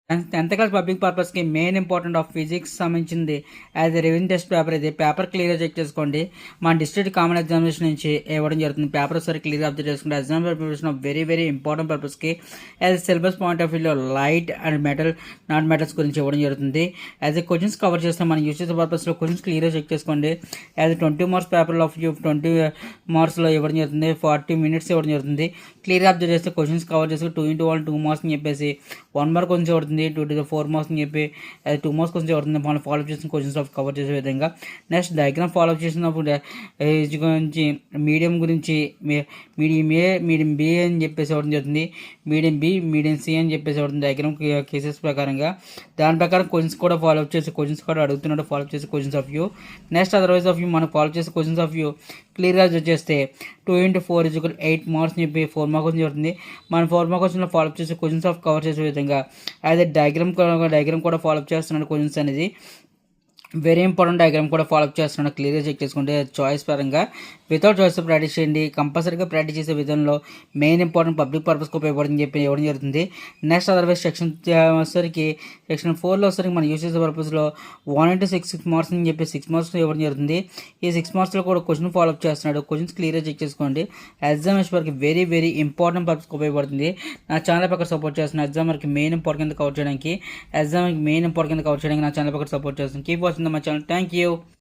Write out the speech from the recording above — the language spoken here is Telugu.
టెన్త్ క్లాస్ పబ్లిక్ పర్పస్కి మెయిన్ ఇంపార్టెంట్ ఆఫ్ ఫిజిక్స్ సంబంధించింది as a revision test paper. ఇది పేపర్ క్లియర్గా చెక్ చేసుకోండి. మన డిస్ట్రిక్ట్ కామన్ ఎగ్జామినేషన్ నుంచి ఇవ్వడం జరుగుతుంది. పేపర్ ఒకసారి క్లియర్గా అబ్జర్వ్ చేసుకుంటే exam preparation of very very important పర్పస్కి యాజ్ సిలబస్ పాయింట్ ఆఫ్ వ్యూలో light and metal non metals గురించి ఇవ్వడం జరుగుతుంది. యాజ్ ఎ క్వశ్చన్స్ కవర్ చేస్తాం. మనం యూజ్ చేసే పర్పస్లో క్వశ్చన్స్ క్లియర్గా చెక్ చేసుకోండి. యాజ్ 20 మార్క్స్ పేపర్లో ఆఫ్ 20 మార్క్స్లో ఇవ్వడం జరుగుతుంది. 40 మినిట్స్ ఇవ్వడం జరుగుతుంది. క్లియర్గా అబ్జర్వ్ చేస్తే క్వశ్చన్స్ కవర్ చేసి 2 into 1 2 మార్క్స్ అని చెప్పేసి 1 మార్క్ కొంచెం పడుతుంది. 2 to 4 మార్క్స్ అని చెప్పి 2 మార్క్స్ కొంచెం పడుతుంది. మనం ఫాలో చేసిన క్వశ్చన్స్ ఆఫ్ కవర్ చేసే విధంగా. నెక్స్ట్ డయాగ్రామ్ ఫాలో చేసినప్పుడు ఏజ్ గురించి, మీడియం గురించి, మీడియం ఏ మీడియం బి అని చెప్పేసి ఇవ్వడం జరుగుతుంది. మీడియం బి మీడియం సి అని చెప్పేసి ఇవ్వడం డయాగ్రామ్ కేసెస్ ప్రకారంగా. దాని ప్రకారం క్వశ్చన్స్ కూడా ఫాలో చేసి క్వశ్చన్స్ కూడా అడుగుతున్నాడు. ఫాలో చేసే questions of view. Next otherwise of view మనం ఫాలో చేసే క్వశ్చన్స్ ఆఫ్ వ్యూ క్లియర్గా చేస్తే 2 into 4 = 8 మార్క్స్ అని చెప్పి 4 మార్క్స్ జరుగుతుంది. మనం 4 మార్క్స్ ఫాలో చేసే క్వశ్చన్స్ ఆఫ్ కవర్ చేసే విధంగా. అదే డయాగ్రామ్ కూడా ఫాలో చేస్తున్నాడు. క్వశ్చన్స్ అనేది వెరీ ఇంపార్టెంట్. డయాగ్రామ్ కూడా ఫాలో చేస్తున్నాడు. క్లియర్గా చెక్ చేసుకుంటే చాయిస్ పరంగా వితౌట్ చాయిస్ ప్రాక్టీస్ చేయండి. కంపల్సరీగా ప్రాక్టీస్ చేసే విధంలో మెయిన్ ఇంపార్టెంట్ పబ్లిక్ పర్పస్కి ఉపయోగపడుతుంది చెప్పి ఇవ్వడం జరుగుతుంది. నెక్స్ట్ అదర్వైజ్ సెక్షన్ 4లో వచ్చేసరికి మనం యూజ్ చేసే పర్పస్లో 1 into 6 మార్క్స్ అని చెప్పి 6 మార్క్స్ ఇవ్వడం జరుగుతుంది. ఈ 6 మార్క్స్లో కూడా క్వశ్చన్ ఫాలో చేస్తున్నాడు. క్వశ్చన్స్ క్లియర్గా చెక్ చేసుకోండి. ఎగ్జామినేషన్ వరకు వెరీ వెరీ ఇంపార్టెంట్ పర్పస్కి ఉపయోగపడుతుంది. నా ఛానల్ పక్కన సపోర్ట్ చేస్తున్నాను. ఎగ్జామ్ వరకు మెయిన్ ఇంపార్టెంట్ కింద కవర్ చేయడానికి నా ఛానల్ పక్కన సపోర్ట్ చేస్తున్నాను. Keep watching my channel. Thank you.